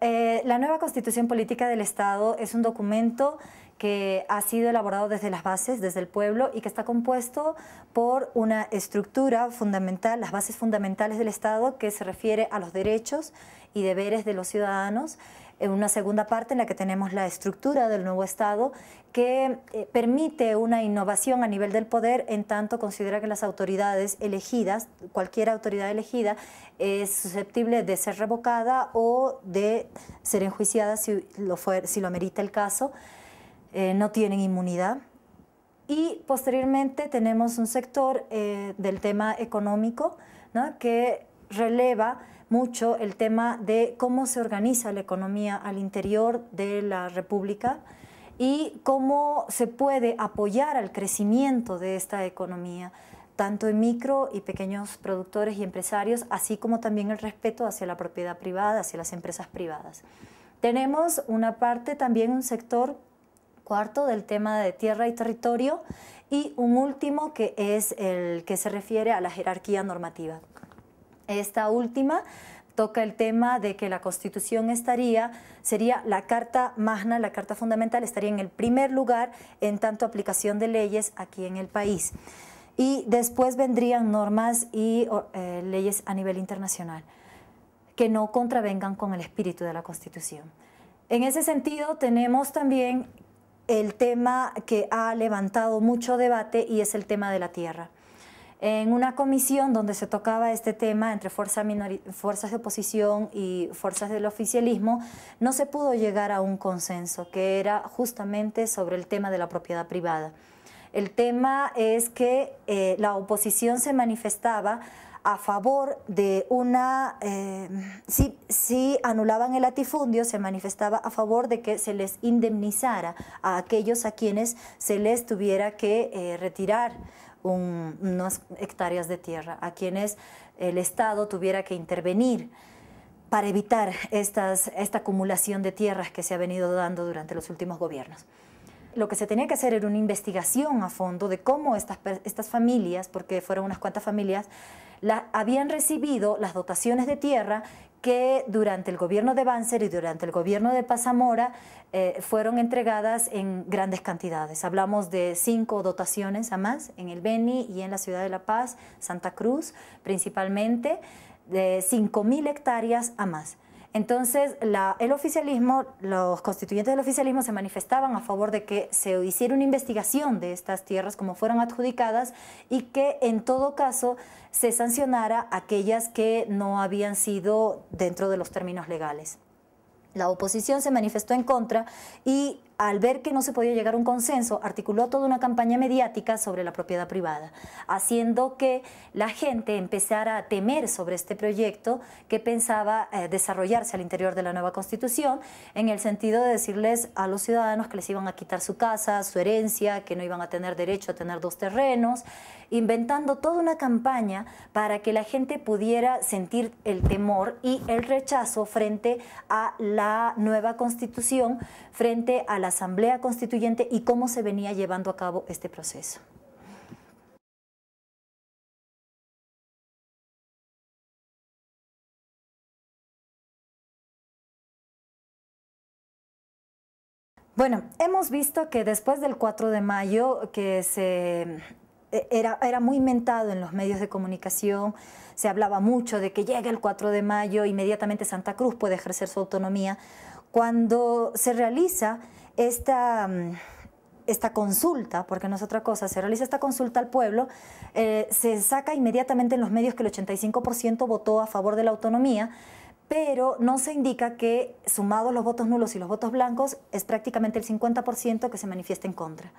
La nueva Constitución Política del Estado es un documento que ha sido elaborado desde las bases, desde el pueblo, y que está compuesto por una estructura fundamental, las bases fundamentales del Estado, que se refiere a los derechos y deberes de los ciudadanos. En una segunda parte en la que tenemos la estructura del nuevo Estado, que permite una innovación a nivel del poder, en tanto considera que las autoridades elegidas, cualquier autoridad elegida, es susceptible de ser revocada o de ser enjuiciada si lo amerita el caso. No tienen inmunidad. Y posteriormente tenemos un sector del tema económico, ¿no?, que releva mucho el tema de cómo se organiza la economía al interior de la República y cómo se puede apoyar al crecimiento de esta economía, tanto en micro y pequeños productores y empresarios, así como también el respeto hacia la propiedad privada, hacia las empresas privadas. Tenemos una parte, también un sector cuarto del tema de tierra y territorio, y un último que es el que se refiere a la jerarquía normativa. Esta última toca el tema de que la Constitución sería la Carta Magna, la Carta Fundamental, estaría en el primer lugar en tanto aplicación de leyes aquí en el país. Y después vendrían normas y leyes a nivel internacional que no contravengan con el espíritu de la Constitución. En ese sentido tenemos también el tema que ha levantado mucho debate, y es el tema de la tierra. En una comisión donde se tocaba este tema entre fuerzas de oposición y fuerzas del oficialismo, no se pudo llegar a un consenso, que era justamente sobre el tema de la propiedad privada. El tema es que la oposición se manifestaba a favor de si anulaban el latifundio, se manifestaba a favor de que se les indemnizara a aquellos a quienes se les tuviera que retirar unas hectáreas de tierra, a quienes el Estado tuviera que intervenir para evitar esta acumulación de tierras que se ha venido dando durante los últimos gobiernos. Lo que se tenía que hacer era una investigación a fondo de cómo estas familias, porque fueron unas cuantas familias, habían recibido las dotaciones de tierra que durante el gobierno de Banzer y durante el gobierno de Paz Zamora fueron entregadas en grandes cantidades. Hablamos de 5 dotaciones a más en el Beni y en la ciudad de La Paz, Santa Cruz principalmente, de 5.000 hectáreas a más. Entonces, el oficialismo, los constituyentes del oficialismo se manifestaban a favor de que se hiciera una investigación de estas tierras como fueron adjudicadas y que en todo caso se sancionara aquellas que no habían sido dentro de los términos legales. La oposición se manifestó en contra y al ver que no se podía llegar a un consenso, articuló toda una campaña mediática sobre la propiedad privada, haciendo que la gente empezara a temer sobre este proyecto que pensaba desarrollarse al interior de la nueva Constitución, en el sentido de decirles a los ciudadanos que les iban a quitar su casa, su herencia, que no iban a tener derecho a tener 2 terrenos, inventando toda una campaña para que la gente pudiera sentir el temor y el rechazo frente a la nueva Constitución, frente a la Asamblea Constituyente y cómo se venía llevando a cabo este proceso. Bueno, hemos visto que después del 4 de mayo, que era muy mentado en los medios de comunicación, se hablaba mucho de que llega el 4 de mayo, inmediatamente Santa Cruz puede ejercer su autonomía. Cuando se realiza esta consulta, porque no es otra cosa, se realiza esta consulta al pueblo, se saca inmediatamente en los medios que el 85% votó a favor de la autonomía, pero no se indica que, sumados los votos nulos y los votos blancos, es prácticamente el 50% que se manifiesta en contra.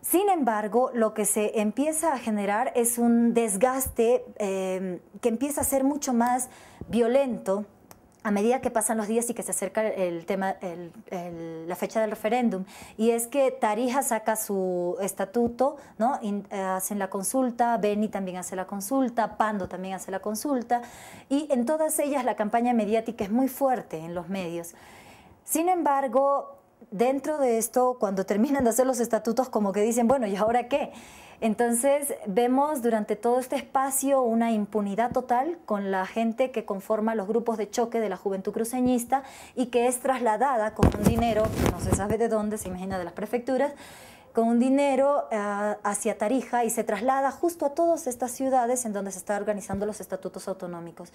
Sin embargo, lo que se empieza a generar es un desgaste que empieza a ser mucho más violento a medida que pasan los días y que se acerca la fecha del referéndum, y es que Tarija saca su estatuto, ¿no? Hacen la consulta, Beni también hace la consulta, Pando también hace la consulta, y en todas ellas la campaña mediática es muy fuerte en los medios. Sin embargo, dentro de esto, cuando terminan de hacer los estatutos, como que dicen, bueno, ¿y ahora qué? Entonces vemos durante todo este espacio una impunidad total con la gente que conforma los grupos de choque de la juventud cruceñista y que es trasladada con un dinero, no se sabe de dónde, se imagina de las prefecturas, con un dinero hacia Tarija y se traslada justo a todas estas ciudades en donde se están organizando los estatutos autonómicos.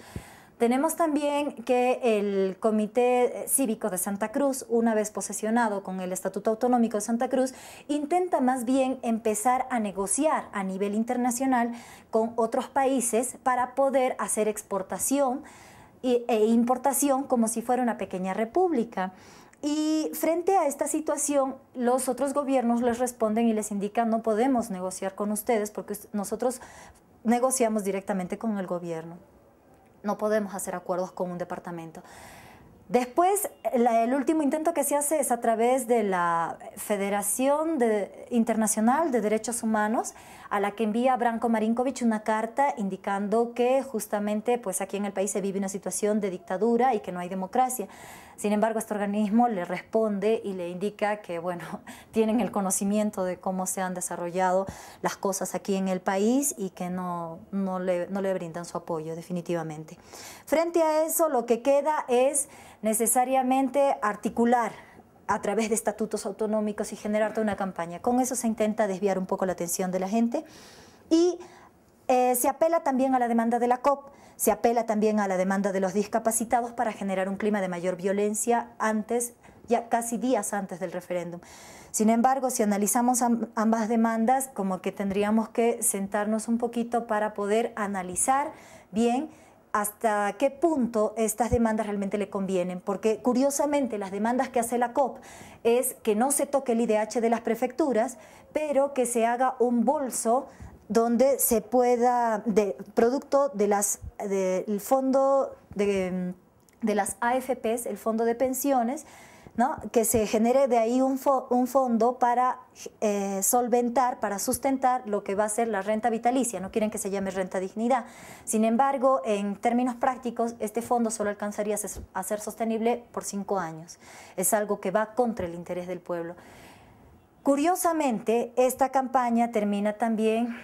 Tenemos también que el Comité Cívico de Santa Cruz, una vez posesionado con el Estatuto Autonómico de Santa Cruz, intenta más bien empezar a negociar a nivel internacional con otros países para poder hacer exportación e importación como si fuera una pequeña república. Y frente a esta situación, los otros gobiernos les responden y les indican no podemos negociar con ustedes porque nosotros negociamos directamente con el gobierno. No podemos hacer acuerdos con un departamento. Después, el último intento que se hace es a través de la Federación Internacional de Derechos Humanos, a la que envía Branko Marinkovic una carta indicando que justamente pues, aquí en el país se vive una situación de dictadura y que no hay democracia. Sin embargo, este organismo le responde y le indica que bueno, tienen el conocimiento de cómo se han desarrollado las cosas aquí en el país y que no le brindan su apoyo definitivamente. Frente a eso, lo que queda es necesariamente articular a través de estatutos autonómicos y generar toda una campaña. Con eso se intenta desviar un poco la atención de la gente y se apela también a la demanda de la COP, se apela también a la demanda de los discapacitados para generar un clima de mayor violencia antes, ya casi días antes del referéndum. Sin embargo, si analizamos ambas demandas, como que tendríamos que sentarnos un poquito para poder analizar bien hasta qué punto estas demandas realmente le convienen, porque curiosamente las demandas que hace la COP es que no se toque el IDH de las prefecturas, pero que se haga un bolso donde se pueda, producto de del fondo de las AFPs, el fondo de pensiones, ¿no? Que se genere de ahí un fondo para solventar, para sustentar lo que va a ser la renta vitalicia. No quieren que se llame renta dignidad. Sin embargo, en términos prácticos, este fondo solo alcanzaría a ser sostenible por 5 años. Es algo que va contra el interés del pueblo. Curiosamente, esta campaña termina también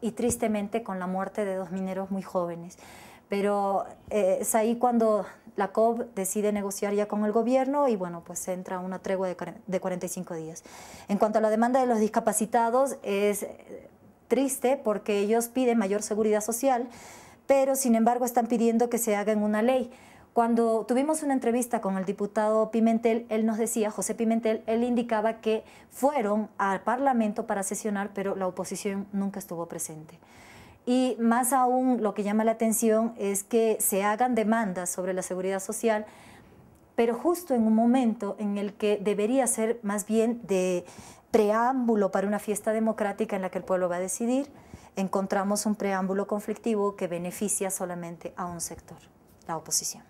y tristemente con la muerte de 2 mineros muy jóvenes. Pero es ahí cuando la COP decide negociar ya con el gobierno y bueno, pues entra una tregua de 45 días. En cuanto a la demanda de los discapacitados, es triste porque ellos piden mayor seguridad social, pero sin embargo están pidiendo que se haga en una ley. Cuando tuvimos una entrevista con el diputado Pimentel, él nos decía, José Pimentel, él indicaba que fueron al Parlamento para sesionar, pero la oposición nunca estuvo presente. Y más aún lo que llama la atención es que se hagan demandas sobre la seguridad social, pero justo en un momento en el que debería ser más bien de preámbulo para una fiesta democrática en la que el pueblo va a decidir, encontramos un preámbulo conflictivo que beneficia solamente a un sector, la oposición.